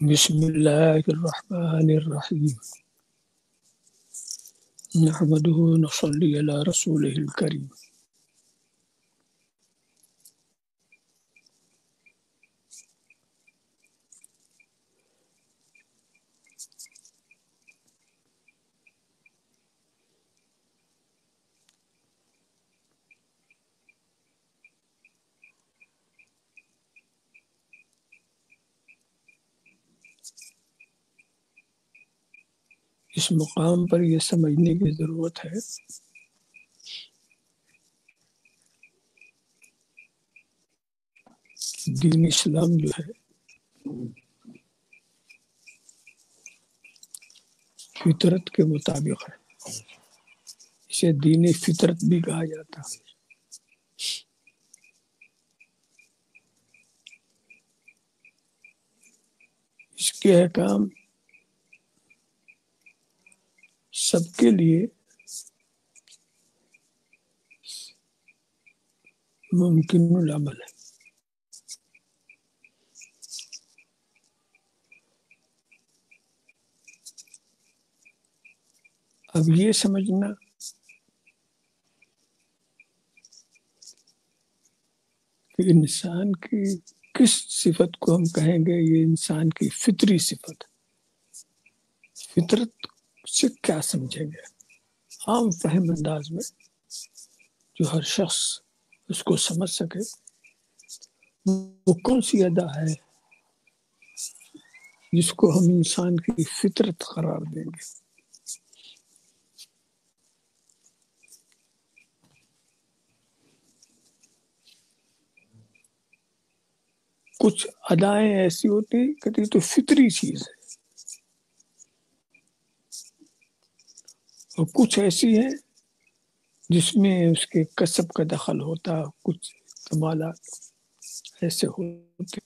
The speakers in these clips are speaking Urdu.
بسم اللہ الرحمن الرحیم نحمده ونصلي على رسوله الكريم. اس مقام پر یہ سمجھنے کی ضرورت ہے دین اسلام جو ہے فطرت کے مطابق ہے. اسے دین فطرت بھی کہا جاتا ہے. اس کے احکام سب کے لیے ممکن العمل ہے. اب یہ سمجھنا کہ انسان کی کس صفت کو ہم کہیں گے یہ انسان کی فطری صفت. فطرت سے کیا سمجھیں گے عام فہم انداز میں جو ہر شخص اس کو سمجھ سکے. وہ کون سی ادا ہے جس کو ہم انسان کی فطرت قرار دیں گے؟ کچھ ادائیں ایسی ہوتی کہ یہ تو فطری چیز ہے اور کچھ ایسی ہیں جس میں اس کے کسب کا دخل ہوتا. کچھ کمالات ایسے ہوتے.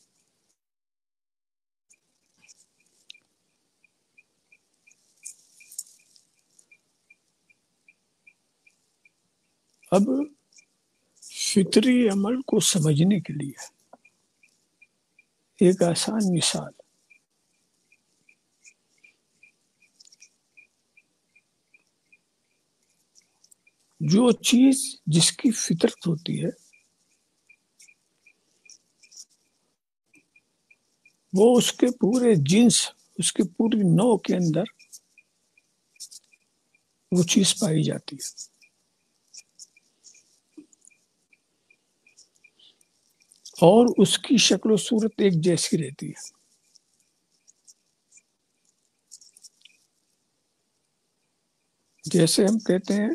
اب فطری عمل کو سمجھنے کے لیے ایک آسان مثال، جو چیز جس کی فطرت ہوتی ہے وہ اس کے پورے جنس، اس کے پوری نوع کے اندر وہ چیز پائی جاتی ہے. اور اس کی شکل و صورت ایک جیسی رہتی ہے. جیسے ہم کہتے ہیں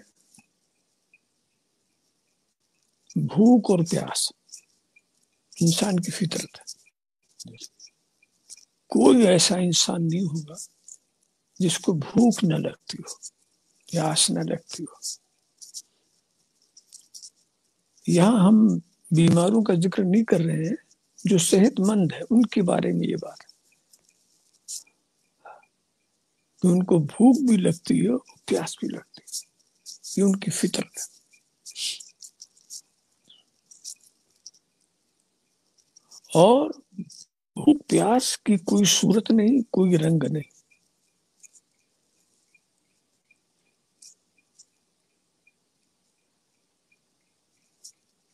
بھوک اور پیاس انسان کی فطرت ہے. کوئی ایسا انسان نہیں ہوگا جس کو بھوک نہ لگتی ہو، پیاس نہ لگتی ہو. یہاں ہم بیماروں کا ذکر نہیں کر رہے ہیں، جو صحت مند ہے ان کے بارے میں یہ بات ہے کہ ان کو بھوک بھی لگتی ہے اور پیاس بھی لگتی ہے. یہ ان کی فطرت ہے. اور بھوک پیاس کی کوئی صورت نہیں، کوئی رنگ نہیں.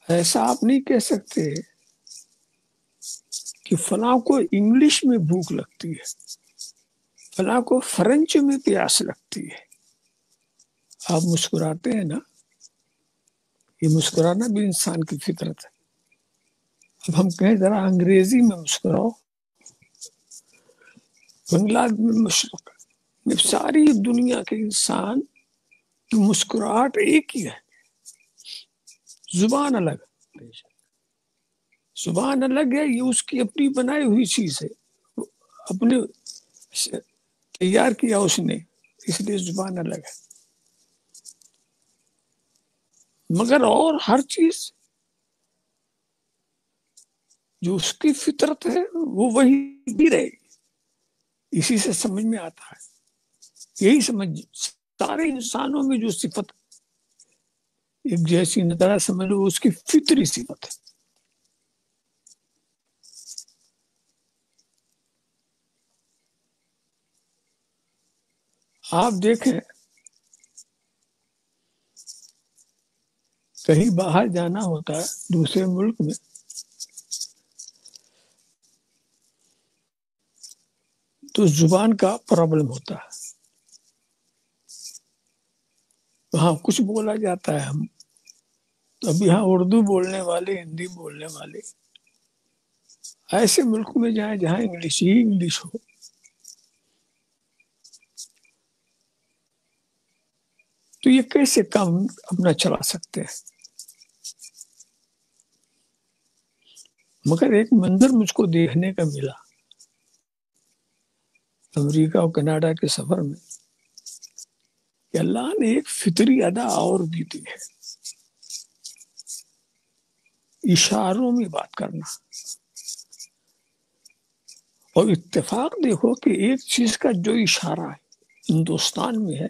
ایسا آپ نہیں کہہ سکتے کہ فلاں کو انگلش میں بھوک لگتی ہے، فلاں کو فرنچ میں پیاس لگتی ہے. آپ مسکراتے ہیں نا، یہ مسکرانا بھی انسان کی فطرت ہے. اب ہم کہیں ذرا انگریزی میں مسکراؤ، بنگلہ میں مسکراؤ. ساری دنیا کے انسان کی مسکراہٹ ایک ہی ہے، زبان الگ. زبان الگ ہے، یہ اس کی اپنی بنائی ہوئی چیز ہے، اپنے تیار کیا اس نے، اس لیے زبان الگ ہے. مگر اور ہر چیز جو اس کی فطرت ہے وہ وہی بھی رہے گی. اسی سے سمجھ میں آتا ہے، یہی سمجھ سارے انسانوں میں جو صفت ایک جیسی نظارہ سمجھ لو اس کی فطری صفت ہے. آپ دیکھیں کہیں باہر جانا ہوتا ہے دوسرے ملک میں، تو زبان کا پرابلم ہوتا ہے، وہاں کچھ بولا جاتا ہے، ہم تو اب یہاں اردو بولنے والے، ہندی بولنے والے ایسے ملک میں جائیں جہاں انگلش ہی انگلش ہو، تو یہ کیسے کام اپنا چلا سکتے ہیں؟ مگر ایک منظر مجھ کو دیکھنے کا ملا امریکہ اور کینیڈا کے سفر میں، کہ اللہ نے ایک فطری ادا اور بھی دی ہے، اشاروں میں بات کرنا۔ اور اتفاق دیکھو کہ ایک چیز کا جو اشارہ ہے ہندوستان میں ہے،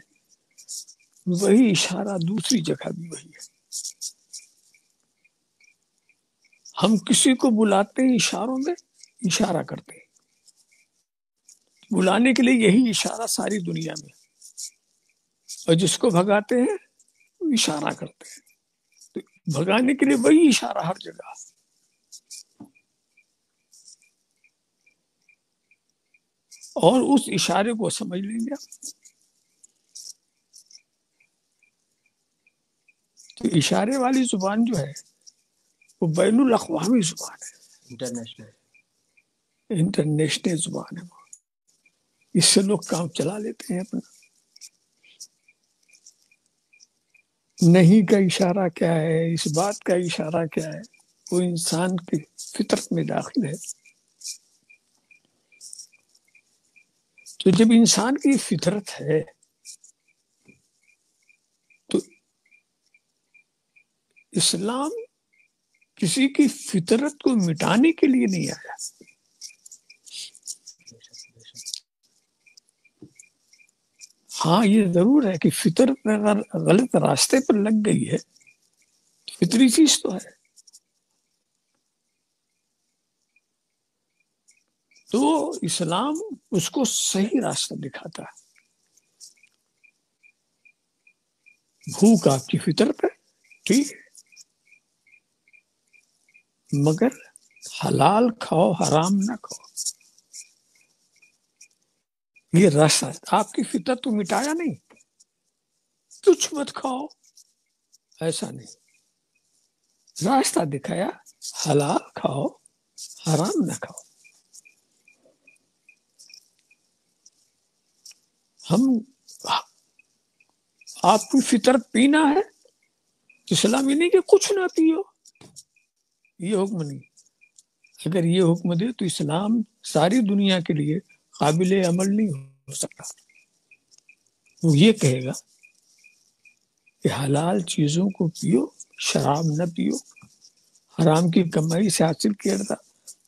وہی اشارہ دوسری جگہ بھی وہی ہے۔ ہم کسی کو بلاتے ہیں اشاروں میں، اشارہ کرتے ہیں، بلانے کے لیے یہی اشارہ ساری دنیا میں، اور جس کو بھگاتے ہیں اشارہ کرتے ہیں، تو بھگانے کے لیے وہی اشارہ ہر جگہ۔ اور اس اشارے کو سمجھ لیں گے تو اشارے والی زبان جو ہے وہ بین الاقوامی زبان ہے، انٹرنیشنل زبان ہے، وہ اس سے لوگ کام چلا لیتے ہیں اپنا۔ نہیں کا اشارہ کیا ہے، اس بات کا اشارہ کیا ہے، وہ انسان کی فطرت میں داخل ہے۔ تو جب انسان کی فطرت ہے تو اسلام کسی کی فطرت کو مٹانے کے لیے نہیں آیا۔ ہاں یہ ضرور ہے کہ فطرت اگر غلط راستے پر لگ گئی ہے، فطری چیز تو ہے، تو اسلام اس کو صحیح راستہ دکھاتا ہے۔ بھوک آپ کی فطرت ہے، ٹھیک ہے، مگر حلال کھاؤ، حرام نہ کھاؤ، یہ راستہ ہے۔ آپ کی فطرت تو مٹایا نہیں، کچھ مت کھاؤ ایسا نہیں، راستہ دکھایا، حلال کھاؤ، حرام نہ کھاؤ۔ ہم آپ کی فطرت پینا ہے، اسلام یہ نہیں کہ کچھ نہ پیو، یہ حکم نہیں۔ اگر یہ حکم دے تو اسلام ساری دنیا کے لیے قابل عمل نہیں ہو سکتا۔ وہ یہ کہے گا کہ حلال چیزوں کو پیو، شراب نہ پیو، حرام کی کمائی سے حاصل کیا تھا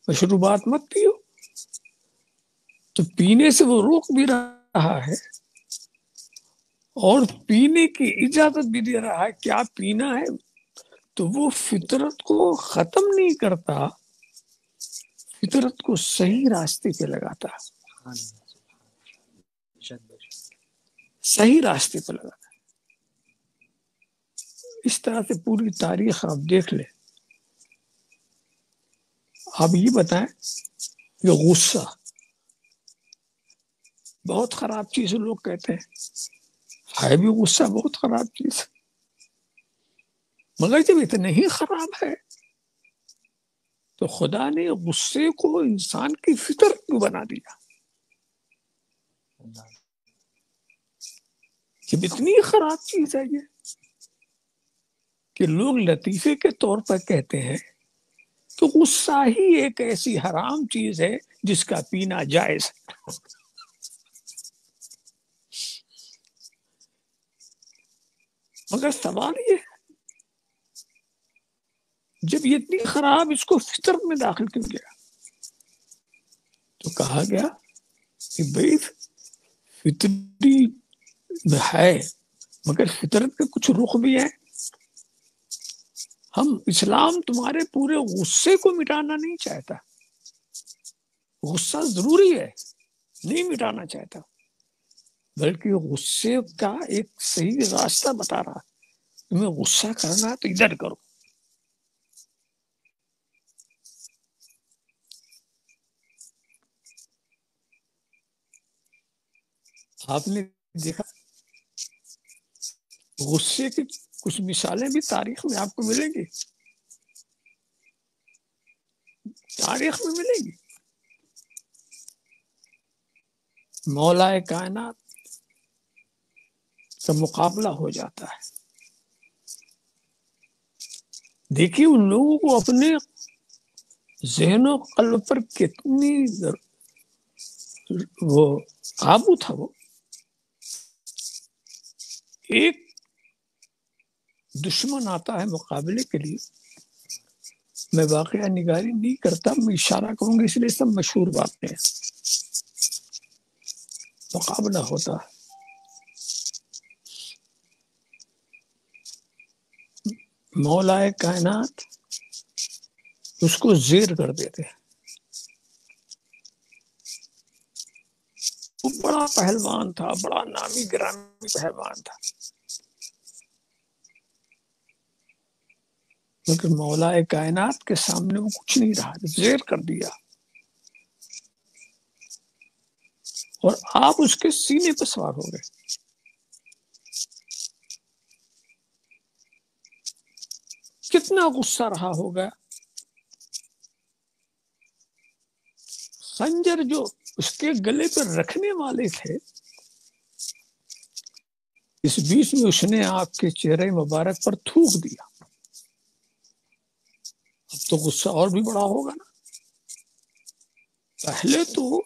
مشروبات مت پیو۔ تو پینے سے وہ روک بھی رہا ہے اور پینے کی اجازت بھی دے رہا ہے، کیا پینا ہے، تو وہ فطرت کو ختم نہیں کرتا، فطرت کو صحیح راستے پہ لگاتا، صحیح راستے پہ لگاتا۔ اس طرح سے پوری تاریخ آپ دیکھ لیں۔ آپ یہ بتائیں کہ غصہ بہت خراب چیز ہے، لوگ کہتے ہیں ہے بھی غصہ بہت خراب چیز ہے، مگر جب اتنا ہی خراب ہے تو خدا نے غصے کو انسان کی فطرت کیوں بنا دیا؟ جب اتنی خراب چیز ہے یہ کہ لوگ لطیفے کے طور پر کہتے ہیں تو غصہ ہی ایک ایسی حرام چیز ہے جس کا پینا جائز ہے۔ مگر سوال یہ ہے جب یہ اتنی خراب اس کو فطرت میں داخل کیوں گیا؟ تو کہا گیا کہ بھئی فطری میں ہے، مگر فطرت کے کچھ رخ بھی ہیں۔ ہم اسلام تمہارے پورے غصے کو مٹانا نہیں چاہتا، غصہ ضروری ہے، نہیں مٹانا چاہتا، بلکہ غصے کا ایک صحیح راستہ بتا رہا ہے، تمہیں غصہ کرنا ہے تو ادھر کرو. آپ نے دیکھا غصے کی کچھ مثالیں بھی تاریخ میں آپ کو ملیں گی، تاریخ میں ملے گی. مولا کائنات کا مقابلہ ہو جاتا ہے. دیکھیے ان لوگوں کو اپنے ذہن و قلب پر کتنی وہ قابو تھا. وہ ایک دشمن آتا ہے مقابلے کے لیے، میں واقعہ نگاری نہیں کرتا، میں اشارہ کروں گا، اس لیے سب مشہور باتیں ہیں. مقابلہ ہوتا ہے، مولا کائنات اس کو زیر کر دیتے ہیں. وہ بڑا پہلوان تھا، بڑا نامی گرامی پہلوان تھا، لیکن مولا کائنات کے سامنے وہ کچھ نہیں رہا، زیر کر دیا. اور آپ اس کے سینے پہ سوار ہو گئے. کتنا غصہ رہا ہوگا. خنجر جو اس کے گلے پر رکھنے والے تھے، اس بیچ میں اس نے آپ کے چہرے مبارک پر تھوک دیا. اب تو غصہ اور بھی بڑا ہوگا نا. پہلے تو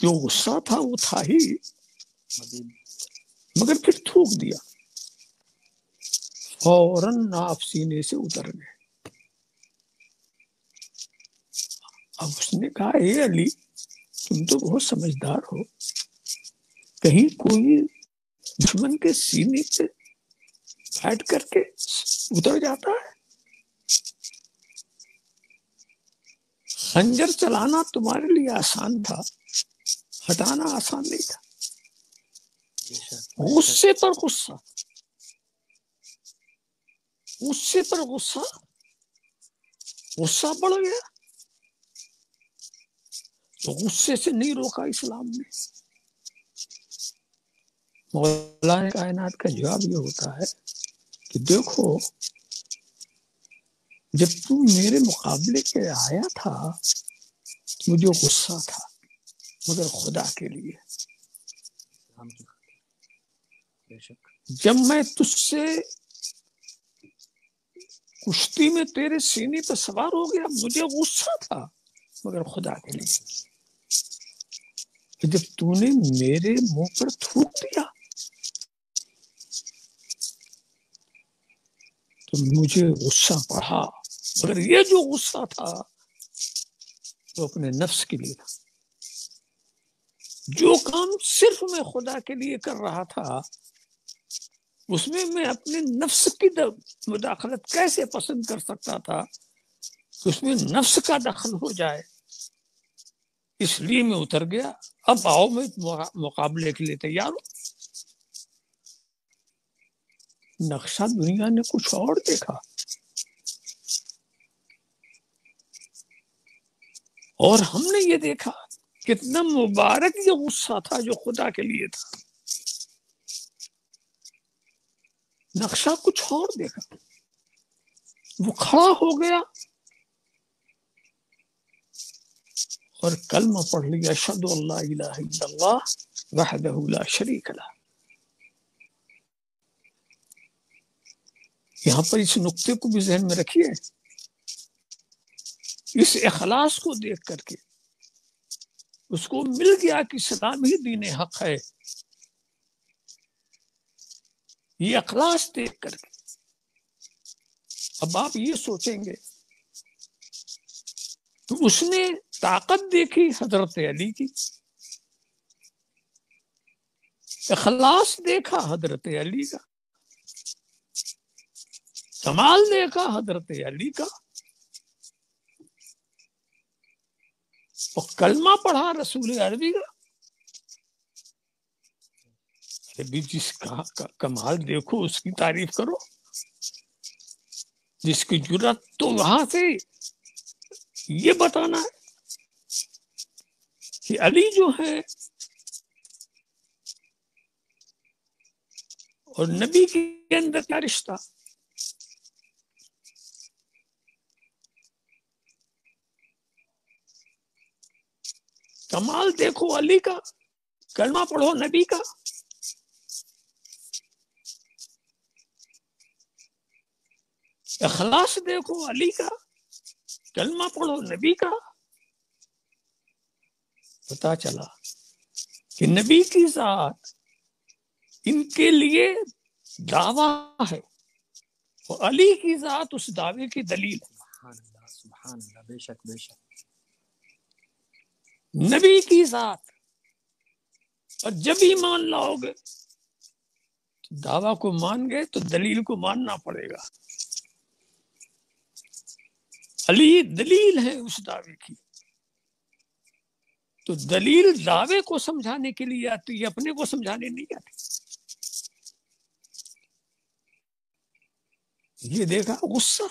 جو غصہ تھا وہ تھا ہی، مگر پھر تھوک دیا. فوراً آپ سینے سے اتر گئے. اب اس نے کہا اے علی، تم تو بہت سمجھدار ہو، کہیں کوئی دشمن کے سینے پہ بیٹھ کر کے اتر جاتا ہے؟ خنجر چلانا تمہارے لیے آسان تھا، ہٹانا آسان نہیں تھا. غصے پر غصہ، غصے پر غصہ، غصہ بڑھ گیا تو غصے سے نہیں روکا اسلام نے. مولا کائنات کا جواب یہ ہوتا ہے کہ دیکھو، جب تم میرے مقابلے کے آیا تھا مجھے غصہ تھا، مگر خدا کے لیے. جب میں تجھ سے کشتی میں تیرے سینے پہ سوار ہو گیا مجھے غصہ تھا، مگر خدا کے لیے. جب تو نے میرے منہ پر تھوک دیا تو مجھے غصہ بڑھا، مگر یہ جو غصہ تھا وہ اپنے نفس کے لیے تھا. جو کام صرف میں خدا کے لیے کر رہا تھا اس میں میں اپنے نفس کی مداخلت کیسے پسند کر سکتا تھا کہ اس میں نفس کا دخل ہو جائے. اس لیے میں اتر گیا. اب آؤ میں مقابلے کے لیے تیار ہوں. نقشہ دنیا نے کچھ اور دیکھا، اور ہم نے یہ دیکھا کتنا مبارک یہ غصہ تھا جو خدا کے لیے تھا. نقشہ کچھ اور دیکھا. وہ کھڑا ہو گیا اور کلمہ پڑھ لیا، اشہد ان لا الہ الا اللہ وحدہ لا شریک لہ. یہاں پر اس نقطے کو بھی ذہن میں رکھیے. اس اخلاص کو دیکھ کر کے اس کو مل گیا کہ اسلام ہی دین حق ہے. یہ اخلاص دیکھ کر کے اب آپ یہ سوچیں گے تو اس نے طاقت دیکھی حضرت علی کی، اخلاص دیکھا حضرت علی کا، کمال دیکھا حضرت علی کا، اور کلمہ پڑھا رسول عربی کا. بھی جس کا کمال دیکھو اس کی تعریف کرو، جس کی جرات تو وہاں سے یہ بتانا ہے کہ علی جو ہے اور نبی کے اندر کیا رشتہ. کمال دیکھو علی کا، کلمہ پڑھو نبی کا. اخلاص دیکھو علی کا، کلمہ پڑھو نبی کا. پتا چلا کہ نبی کی ذات ان کے لیے دعویٰ ہے اور علی کی ذات اس دعوے کی دلیل ہے. سبحان اللہ، بے شک بے شک. نبی کی ذات، اور جب ہی مان لاؤ گے دعویٰ کو مان گئے تو دلیل کو ماننا پڑے گا. علی دلیل ہے اس دعوے کی. تو دلیل دعوے کو سمجھانے کے لیے آتی ہے، اپنے کو سمجھانے نہیں آتی. یہ دیکھا غصہ،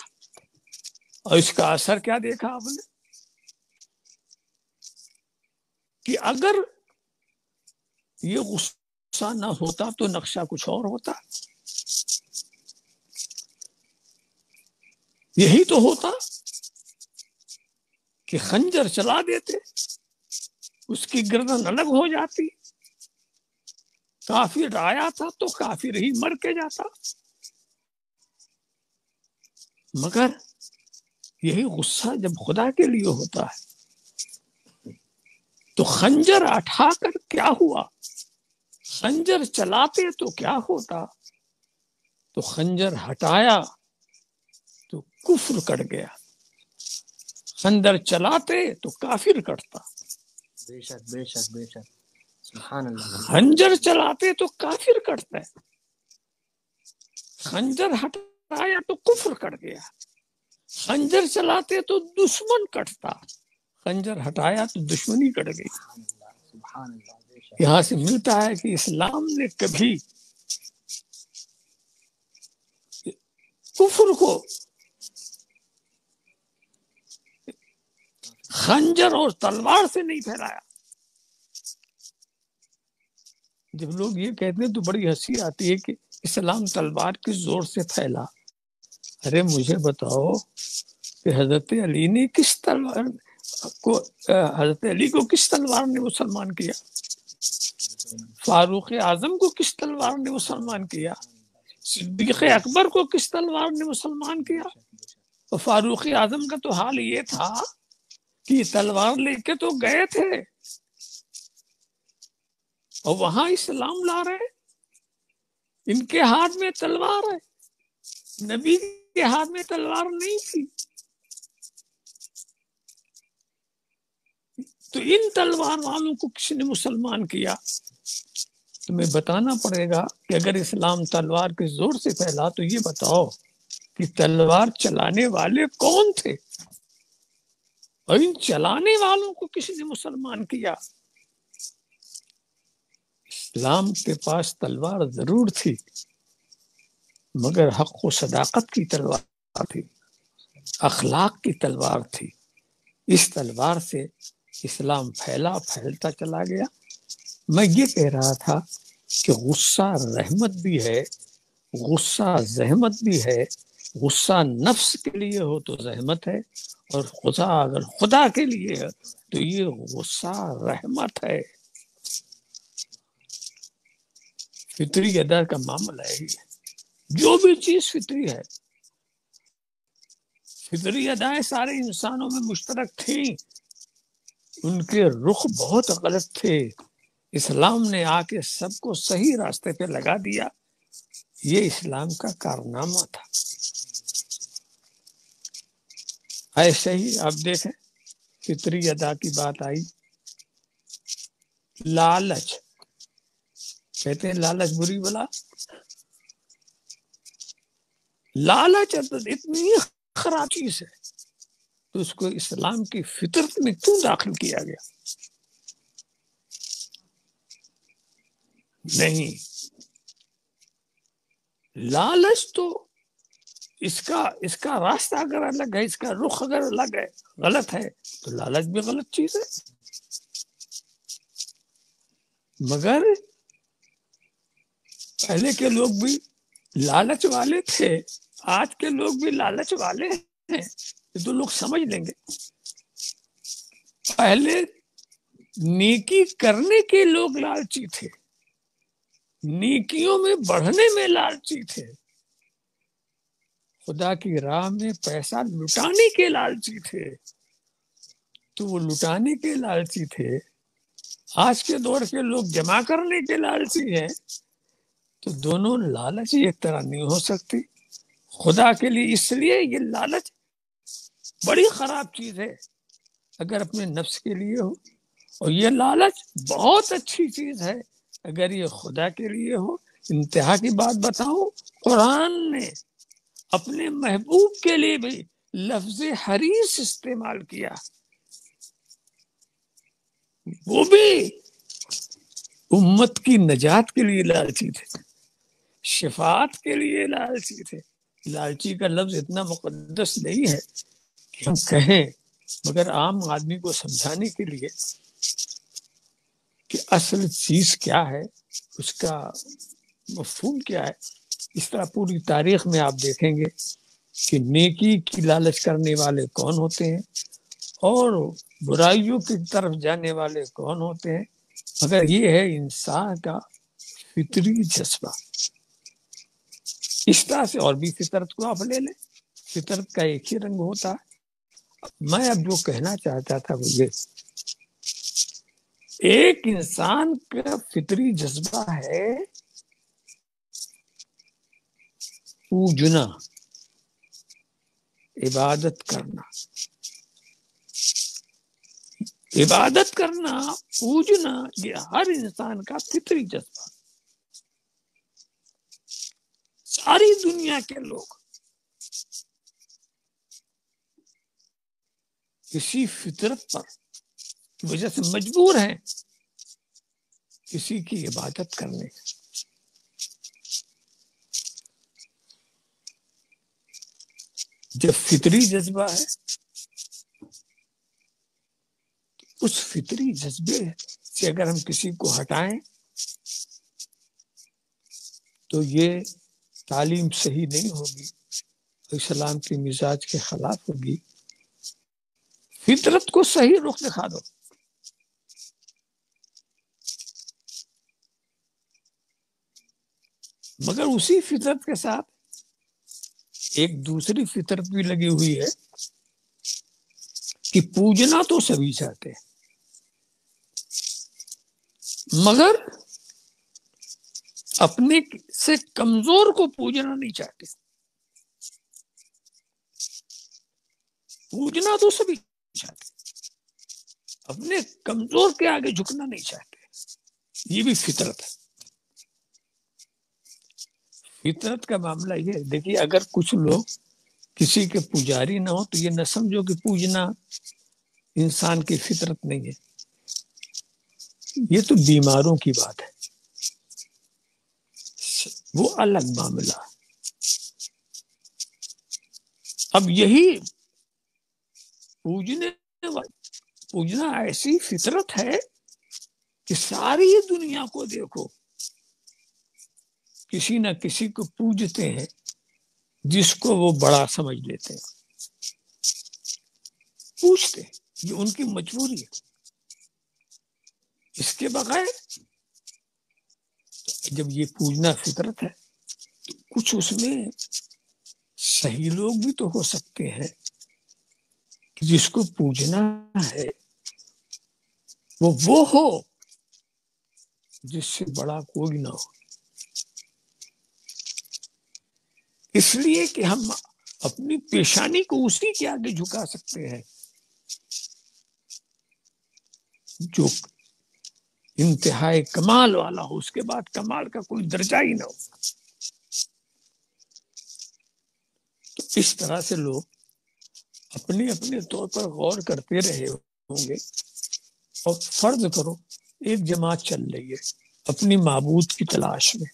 اور اس کا اثر کیا دیکھا آپ نے کہ اگر یہ غصہ نہ ہوتا تو نقشہ کچھ اور ہوتا. یہی تو ہوتا کہ خنجر چلا دیتے، اس کی گردن الگ ہو جاتی. کافر آیا تھا تو کافر ہی مر کے جاتا. مگر یہی غصہ جب خدا کے لیے ہوتا ہے تو خنجر اٹھا کر کیا ہوا، خنجر چلاتے تو کیا ہوتا، تو خنجر ہٹایا تو کفر کٹ گیا. خنجر چلاتے تو کافر کٹتا. بے شک بے شک بے شک. سبحان اللہ. خنجر چلاتے تو کافر کٹتا ہے، خنجر ہٹایا تو کفر کٹ گیا. خنجر چلاتے تو دشمن کٹتا، خنجر ہٹایا تو دشمنی کٹ گئی. سبحان اللہ. یہاں سے ملتا ہے کہ اسلام نے کبھی کفر کو خنجر اور تلوار سے نہیں پھیلایا. جب لوگ یہ کہتے ہیں تو بڑی ہنسی آتی ہے کہ اسلام تلوار کے زور سے پھیلا. ارے مجھے بتاؤ کہ حضرت علی نے کس تلوار کو، حضرت علی کو کس تلوار نے مسلمان کیا، فاروق اعظم کو کس تلوار نے مسلمان کیا، صدیق اکبر کو کس تلوار نے مسلمان کیا. اور فاروق اعظم کا تو حال یہ تھا کہ یہ تلوار لے کے تو گئے تھے اور وہاں اسلام لا رہے. ان کے ہاتھ میں تلوار ہے، نبی کے ہاتھ میں تلوار نہیں تھی. تو ان تلوار والوں کو کس نے مسلمان کیا؟ تمہیں بتانا پڑے گا کہ اگر اسلام تلوار کے زور سے پھیلا تو یہ بتاؤ کہ تلوار چلانے والے کون تھے، اور ان چلانے والوں کو کس نے مسلمان کیا؟ اسلام کے پاس تلوار ضرور تھی مگر حق و صداقت کی تلوار تھی، اخلاق کی تلوار تھی. اس تلوار سے اسلام پھیلتا چلا گیا. میں یہ کہہ رہا تھا کہ غصہ رحمت بھی ہے، غصہ زحمت بھی ہے. غصہ نفس کے لیے ہو تو زحمت ہے، اور اگر خدا کے لیے ہے تو یہ غصہ رحمت ہے. فطری ادا کا معاملہ ہے. جو بھی چیز فطری ہے، فطری ادائیں سارے انسانوں میں مشترک تھیں، ان کے رخ بہت غلط تھے. اسلام نے آ کے سب کو صحیح راستے پہ لگا دیا. یہ اسلام کا کارنامہ تھا. ایسے ہی آپ دیکھیں فطری ادا کی بات آئی، لالچ کہتے ہیں لالچ بری بلا. لالچ اتنی خراب چیز ہے تو اس کو اسلام کی فطرت میں کیوں داخل کیا گیا؟ نہیں، لالچ تو اس کا راستہ اگر الگ ہے، اس کا رخ اگر الگ ہے، غلط ہے، تو لالچ بھی غلط چیز ہے۔ مگر پہلے کے لوگ بھی لالچ والے تھے، آج کے لوگ بھی لالچ والے ہیں، یہ تو لوگ سمجھ لیں گے۔ پہلے نیکی کرنے کے لوگ لالچی تھے، نیکیوں میں بڑھنے میں لالچی تھے، خدا کی راہ میں پیسہ لٹانے کے لالچی تھے، تو وہ لٹانے کے لالچی تھے۔ آج کے دور کے لوگ جمع کرنے کے لالچی ہیں، تو دونوں لالچ ایک طرح نہیں ہو سکتی خدا کے لیے۔ اس لیے یہ لالچ بڑی خراب چیز ہے اگر اپنے نفس کے لیے ہو، اور یہ لالچ بہت اچھی چیز ہے اگر یہ خدا کے لیے ہو۔ انتہا کی بات بتاؤں، قرآن نے اپنے محبوب کے لیے بھی لفظ حریص استعمال کیا، وہ بھی امت کی نجات کے لیے لالچی تھے، شفاعت کے لیے لالچی تھے۔ لالچی کا لفظ اتنا مقدس نہیں ہے کہ ہم کہیں، مگر عام آدمی کو سمجھانے کے لیے کہ اصل چیز کیا ہے، اس کا مفہوم کیا ہے۔ اس طرح پوری تاریخ میں آپ دیکھیں گے کہ نیکی کی لالچ کرنے والے کون ہوتے ہیں اور برائیوں کی طرف جانے والے کون ہوتے ہیں، مگر یہ ہے انسان کا فطری جذبہ۔ اس طرح سے اور بھی فطرت کو آپ لے لیں، فطرت کا ایک ہی رنگ ہوتا ہے۔ میں اب جو کہنا چاہتا تھا وہ یہ، ایک انسان کا فطری جذبہ ہے پوجنا، عبادت کرنا، عبادت کرنا، پوجنا، یہ ہر انسان کا فطری جذبہ۔ ساری دنیا کے لوگ کسی فطرت پر وجہ سے مجبور ہیں کسی کی عبادت کرنے۔ جب فطری جذبہ ہے، اس فطری جذبے سے اگر ہم کسی کو ہٹائیں تو یہ تعلیم صحیح نہیں ہوگی، اسلام کے مزاج کے خلاف ہوگی۔ فطرت کو صحیح رخ دکھا دو، مگر اسی فطرت کے ساتھ ایک دوسری فطرت بھی لگی ہوئی ہے کہ پوجنا تو سبھی چاہتے ہیں، مگر اپنے سے کمزور کو پوجنا نہیں چاہتے۔ پوجنا تو سبھی چاہتے، اپنے کمزور کے آگے جھکنا نہیں چاہتے، یہ بھی فطرت ہے۔ فطرت کا معاملہ یہ ہے، دیکھیے اگر کچھ لوگ کسی کے پجاری نہ ہو تو یہ نہ سمجھو کہ پوجنا انسان کی فطرت نہیں ہے، یہ تو بیماروں کی بات ہے، وہ الگ معاملہ۔ اب یہی پوجنا ایسی فطرت ہے کہ ساری دنیا کو دیکھو، کسی نہ کسی کو پوجتے ہیں جس کو وہ بڑا سمجھ لیتے ہیں، پوچھتے ہیں، یہ ان کی مجبوری ہے۔ اس کے بغیر جب یہ پوجنا فطرت ہے تو کچھ اس میں صحیح لوگ بھی تو ہو سکتے ہیں، جس کو پوجنا ہے وہ ہو جس سے بڑا کوئی نہ ہو۔ اس لیے کہ ہم اپنی پیشانی کو اسی کے آگے جھکا سکتے ہیں جو انتہائی کمال والا ہو، اس کے بعد کمال کا کوئی درجہ ہی نہ ہو۔ تو اس طرح سے لوگ اپنے اپنے طور پر غور کرتے رہے ہوں گے، اور فرض کرو ایک جماعت چل رہی ہے اپنی معبود کی تلاش میں،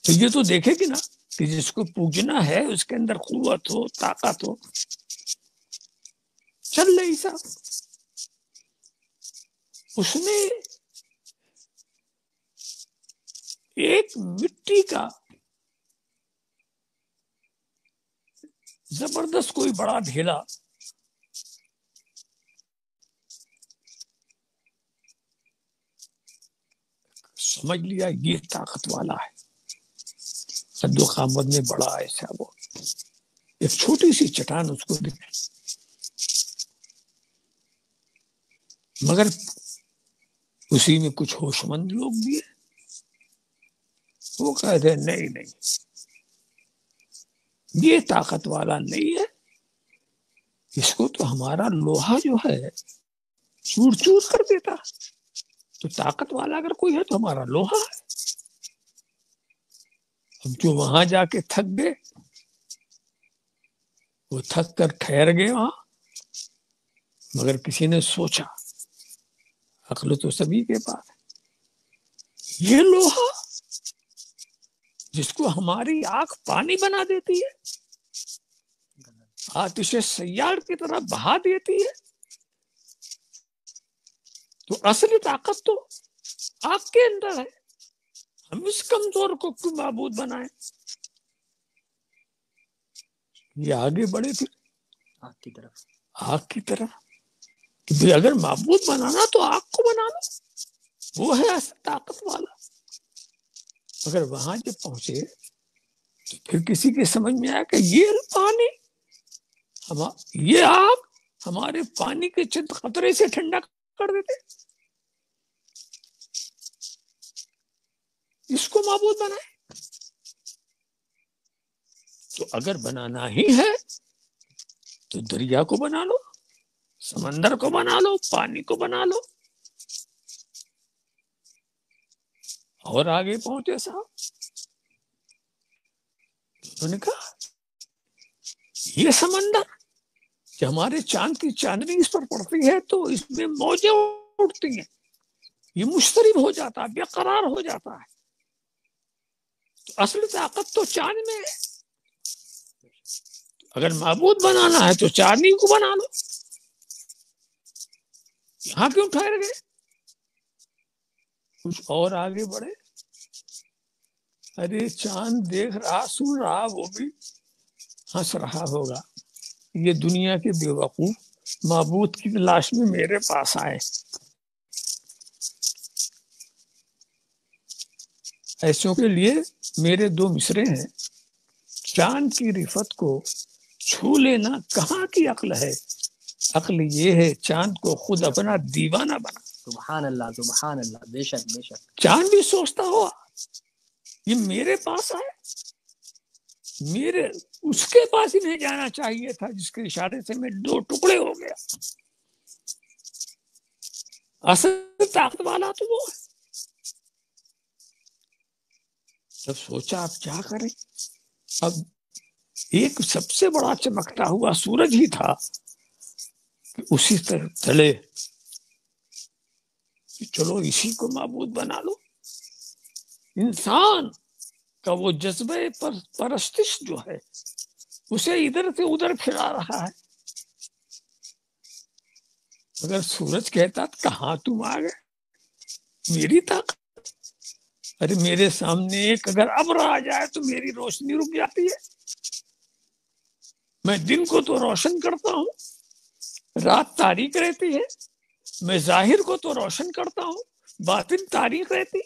تو یہ تو دیکھے گی نا کہ جس کو پوجنا ہے اس کے اندر قوت ہو، طاقت ہو، چل رہی صاحب. اس نے ایک مٹی کا زبردست کوئی بڑا ڈھیلا سمجھ لیا یہ طاقت والا ہے، قد و قامت میں بڑا ایسا، وہ ایک چھوٹی سی چٹان اس کو دکھی، مگر اسی میں کچھ ہوش مند لوگ بھی ہیں، وہ کہتے ہیں نہیں نہیں یہ طاقت والا نہیں ہے، اس کو تو ہمارا لوہا جو ہے چور چور کر دیتا، تو طاقت والا اگر کوئی ہے تو ہمارا لوہا ہے. ہم جو وہاں جا کے تھک گئے، وہ تھک کر ٹھہر گئے وہاں، مگر کسی نے سوچا، عقل تو سبھی کے پاس ہے، یہ لوہا جس کو ہماری آنکھ پانی بنا دیتی ہے، آتش سیال کی طرح بہا دیتی ہے، تو اصلی طاقت تو آنکھ کے اندر ہے. ہم اس کمزور کو کیوں معبود بنائیں؟ یہ آگے بڑھے پھر آنکھ کی طرف. آنکھ کی طرف کہ اگر معبود بنانا تو آنکھ کو بنا لو، وہ ہے اصل طاقت والا. اگر وہاں جب پہنچے تو پھر کسی کے سمجھ میں آیا کہ یہ پانی، یہ آگ ہمارے پانی کے چند خطرے سے ٹھنڈا کر دیتے، اس کو معبود بنائے. تو اگر بنانا ہی ہے تو دریا کو بنا لو، سمندر کو بنا لو، پانی کو بنا لو. اور آگے پہنچے صاحب، انہوں نے کہا یہ سمندر کہ ہمارے چاند کی چاندنی اس پر پڑتی ہے تو اس میں موجیں اٹھتی ہیں، یہ مشترب ہو جاتا ہے، بے قرار ہو جاتا ہے. تو اصل طاقت تو چاند میں ہے. اگر معبود بنانا ہے تو چاندنی کو بنا لو. یہاں کیوں ٹھہر گئے؟ کچھ اور آگے بڑھے. ارے چاند دیکھ رہا، سن رہا، وہ بھی ہنس رہا ہوگا، یہ دنیا کے بے وقوف معبود کی تلاش میں میرے پاس آئے. ایسوں کے لیے میرے دو مصرے ہیں، چاند کی رفت کو چھو لینا کہاں کی عقل ہے، عقل یہ ہے چاند کو خود اپنا دیوانہ بنا. سبحان اللہ سبحان اللہ. بے شک بے شک. چاند بھی سوچتا ہوا یہ میرے پاس آئے، میرے اس کے پاس ہی نہیں جانا چاہیے تھا جس کے اشارے سے میں دو ٹکڑے ہو گیا. اصل طاقت والا تو وہ ہے. جب سوچا اب کیا کریں، اب ایک سب سے بڑا چمکتا ہوا سورج ہی تھا کہ اسی طرح چلے کہ چلو اسی کو معبود بنا لو. انسان کا وہ جذبہ پرستش جو ہے اسے ادھر سے ادھر پھرا رہا ہے. اگر سورج کہتا کہاں تم آ گئے، میری طاقت، ارے میرے سامنے ایک اگر ابر آ جائے تو میری روشنی رک جاتی ہے. میں دن کو تو روشن کرتا ہوں، رات تاریک رہتی ہے. میں ظاہر کو تو روشن کرتا ہوں، باطن تاریک رہتی.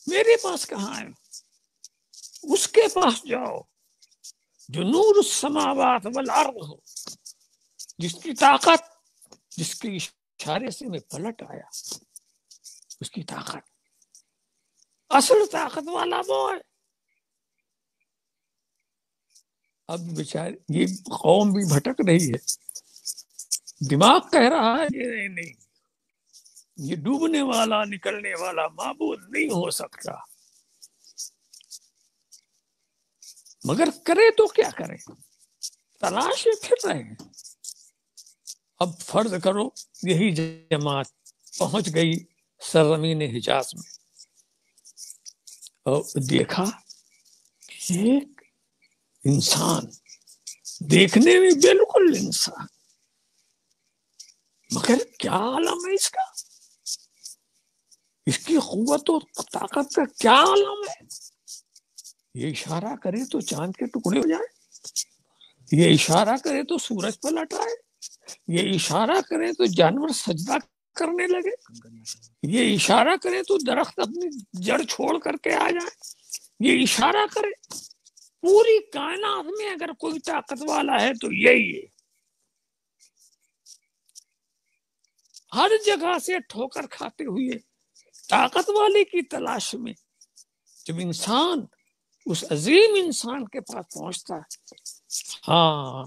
میرے پاس کہاں ہے؟ اس کے پاس جاؤ جو نور السماوات والارض ہو، جس کی طاقت، جس کے اشارے سے میں پلٹ آیا، اس کی طاقت، اصل طاقت والا وہ ہے. اب بیچارے یہ قوم بھی بھٹک رہی ہے، دماغ کہہ رہا ہے کہ نہیں نہیں یہ ڈوبنے والا نکلنے والا معبود نہیں ہو سکتا. مگر کرے تو کیا کرے، تلاش پھر رہے ہیں. اب فرض کرو یہی جماعت پہنچ گئی سرزمین حجاز میں، اور دیکھا ایک انسان دیکھنے میں بالکل انسان، مگر کیا عالم ہے اس کا، اس کی قوت و طاقت کا کیا عالم ہے. یہ اشارہ کرے تو چاند کے ٹکڑے ہو جائیں، یہ اشارہ کرے تو سورج پلٹ آئے، یہ اشارہ کرے تو جانور سجدہ کرنے لگے، یہ اشارہ کرے تو درخت اپنی جڑ چھوڑ کر کے آ جائے، یہ اشارہ کرے. پوری کائنات میں اگر کوئی طاقت والا ہے تو یہی ہے. ہر جگہ سے ٹھوکر کھاتے ہوئے طاقت والے کی تلاش میں جب انسان اس عظیم انسان کے پاس پہنچتا ہے، ہاں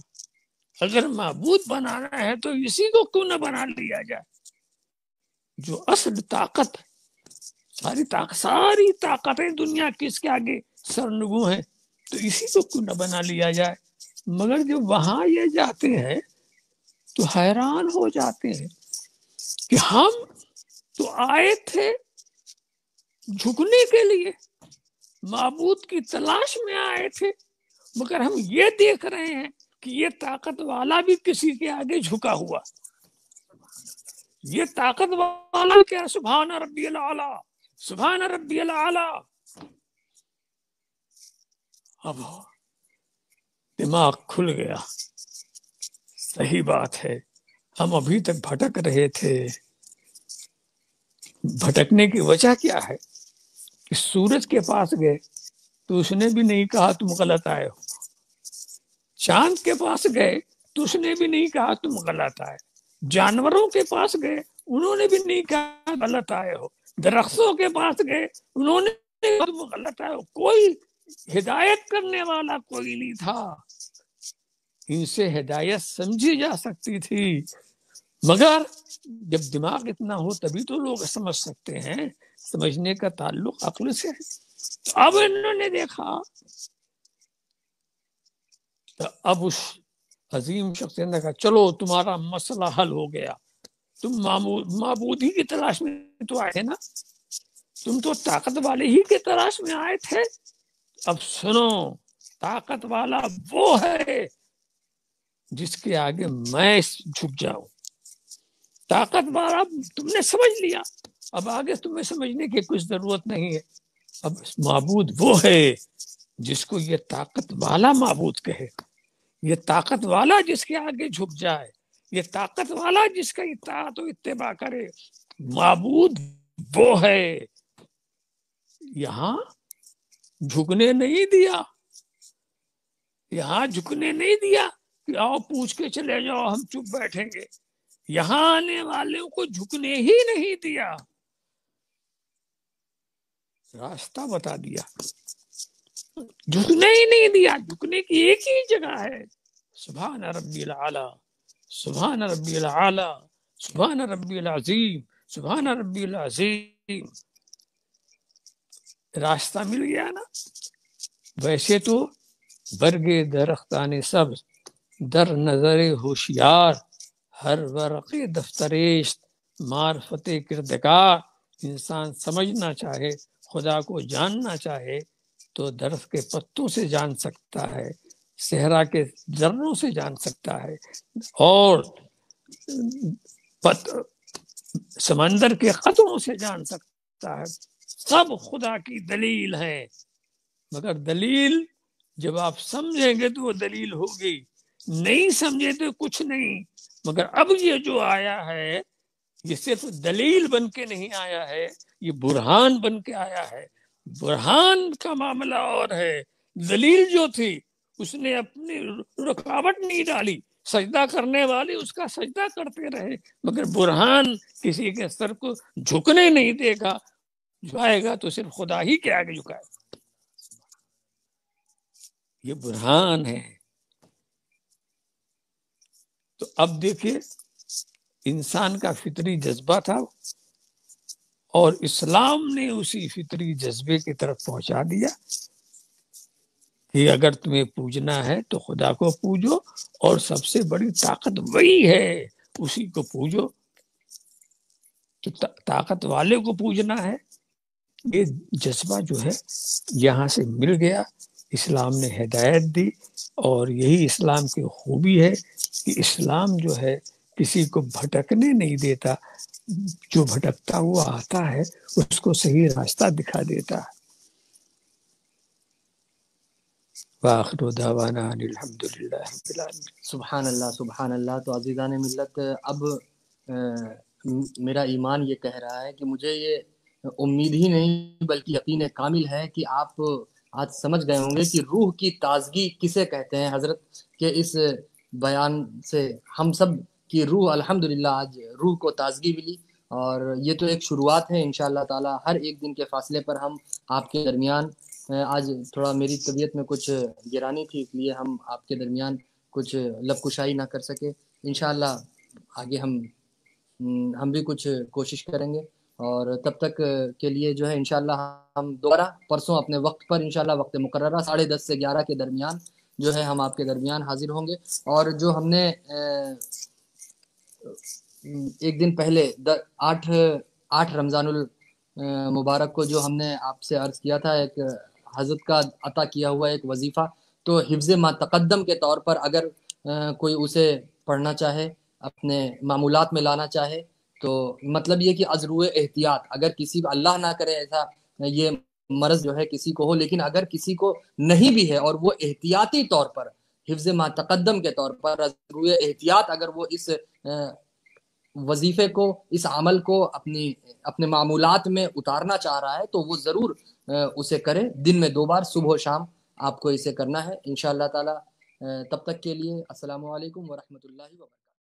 اگر معبود بنانا ہے تو اسی کو کیوں نہ بنا لیا جائے جو اصل طاقت ہے. ساری طاقتیں دنیا کی اس کے آگے سرنگوں ہیں، تو اسی کو کیوں نہ بنا لیا جائے. مگر جب وہاں یہ جاتے ہیں تو حیران ہو جاتے ہیں کہ ہم تو آئے تھے جھکنے کے لیے، معبود کی تلاش میں آئے تھے، مگر ہم یہ دیکھ رہے ہیں کہ یہ طاقت والا بھی کسی کے آگے جھکا ہوا. یہ طاقت والا کیا، سبحان ربی الاعلی، سبحان ربی الاعلی. اب دماغ کھل گیا. صحیح بات ہے، ہم ابھی تک بھٹک رہے تھے. بھٹکنے کی وجہ کیا ہے کہ سورج کے پاس گئے تو اس نے بھی نہیں کہا تم غلط آئے ہو، چاند کے پاس گئے تو اس نے بھی نہیں کہا تم غلط آئے، جانوروں کے پاس گئے انہوں نے بھی نہیں کہا غلط آئے ہو، درختوں کے پاس گئے انہوں نے کہا تم غلط آئے ہو. کوئی ہدایت کرنے والا کوئی نہیں تھا. ان سے ہدایت سمجھی جا سکتی تھی، مگر جب دماغ اتنا ہو تبھی تو لوگ سمجھ سکتے ہیں. سمجھنے کا تعلق عقل سے ہے. اب انہوں نے دیکھا تو اب اس عظیم شخص نے کہا چلو تمہارا مسئلہ حل ہو گیا، تم معبود ہی کی تلاش میں تو آئے نا، تم تو طاقت والے ہی کی تلاش میں آئے تھے. اب سنو، طاقت والا وہ ہے جس کے آگے میں جھک جاؤں. طاقت والا تم نے سمجھ لیا، اب آگے تمہیں سمجھنے کی کچھ ضرورت نہیں ہے. اب معبود وہ ہے جس کو یہ طاقت والا معبود کہے، یہ طاقت والا جس کے آگے جھک جائے، یہ طاقت والا جس کا اطاعت و اتباع کرے. معبود وہ ہے. یہاں جھکنے نہیں دیا، یہاں جھکنے نہیں دیا کہ آؤ پوچھ کے چلے جاؤ ہم چپ بیٹھیں گے. یہاں آنے والوں کو جھکنے ہی نہیں دیا، راستہ بتا دیا. جھکنے ہی نہیں دیا. جھکنے کی ایک ہی جگہ ہے، سبحان ربی الاعلی، سبحان ربی الاعلی، سبحان ربی العظیم، سبحان ربی العظیم. راستہ مل گیا نا. ویسے تو برگے درختان سبز در نظر ہوشیار، ہر ورق دفتریشت معرفت کردگار. انسان سمجھنا چاہے، خدا کو جاننا چاہے تو درخت کے پتوں سے جان سکتا ہے، صحرا کے ذروں سے جان سکتا ہے، اور سمندر کے قطروں سے جان سکتا ہے. سب خدا کی دلیل ہے، مگر دلیل جب آپ سمجھیں گے تو وہ دلیل ہوگی، نہیں سمجھے تو کچھ نہیں. مگر اب یہ جو آیا ہے یہ صرف دلیل بن کے نہیں آیا ہے، یہ برہان بن کے آیا ہے. برہان کا معاملہ اور ہے، دلیل جو تھی اس نے اپنی رکاوٹ نہیں ڈالی، سجدہ کرنے والے اس کا سجدہ کرتے رہے، مگر برہان کسی کے سر کو جھکنے نہیں دے گا. جھکائے گا تو صرف خدا ہی کے آگے جھکائے گا. یہ برہان ہے. تو اب دیکھیے انسان کا فطری جذبہ تھا اور اسلام نے اسی فطری جذبے کی طرف پہنچا دیا کہ اگر تمہیں پوجنا ہے تو خدا کو پوجو، اور سب سے بڑی طاقت وہی ہے، اسی کو پوجو. تو طاقت والے کو پوجنا ہے یہ جذبہ جو ہے یہاں سے مل گیا، اسلام نے ہدایت دی، اور یہی اسلام کی خوبی ہے کہ اسلام جو ہے کسی کو بھٹکنے نہیں دیتا، جو بھٹکتا ہوا آتا ہے اس کو صحیح راستہ دکھا دیتا ہے۔ وآخر دعوانا ان الحمدللہ رب العالمین۔ سبحان اللہ سبحان اللہ۔ تو عزیزان ملت، اب میرا ایمان یہ کہہ رہا ہے کہ مجھے یہ امید ہی نہیں بلکہ یقین کامل ہے کہ آپ آج سمجھ گئے ہوں گے کہ روح کی تازگی کسے کہتے ہیں۔ حضرت کے اس بیان سے ہم سب کی روح الحمدللہ آج روح کو تازگی ملی، اور یہ تو ایک شروعات ہے انشاءاللہ تعالی۔ ہر ایک دن کے فاصلے پر ہم آپ کے درمیان، آج تھوڑا میری طبیعت میں کچھ گرانی تھی، اس لیے ہم آپ کے درمیان کچھ لب کشائی نہ کر سکے۔ انشاءاللہ آگے ہم بھی کچھ کوشش کریں گے، اور تب تک کے لیے جو ہے انشاءاللہ ہم دوبارہ پرسوں اپنے وقت پر انشاءاللہ وقت مقررہ 10:30 سے 11 کے درمیان جو ہے ہم آپ کے درمیان حاضر ہوں گے۔ اور جو ہم نے ایک دن پہلے 8 رمضان المبارک کو جو ہم نے آپ سے عرض کیا تھا، ایک حضرت کا عطا کیا ہوا ایک وظیفہ، تو حفظ ما تقدم کے طور پر اگر کوئی اسے پڑھنا چاہے، اپنے معمولات میں لانا چاہے، تو مطلب یہ کہ از روئے احتیاط، اگر کسی کو اللہ نہ کرے ایسا یہ مرض جو ہے کسی کو ہو، لیکن اگر کسی کو نہیں بھی ہے اور وہ احتیاطی طور پر حفظ ما تقدم کے طور پر از روئے احتیاط اگر وہ اس وظیفے کو، اس عمل کو اپنے معمولات میں اتارنا چاہ رہا ہے، تو وہ ضرور اسے کرے۔ دن میں 2 بار صبح و شام آپ کو اسے کرنا ہے انشاءاللہ تعالی۔ تب تک کے لیے السلام علیکم ورحمۃ اللہ وبرکاتہ۔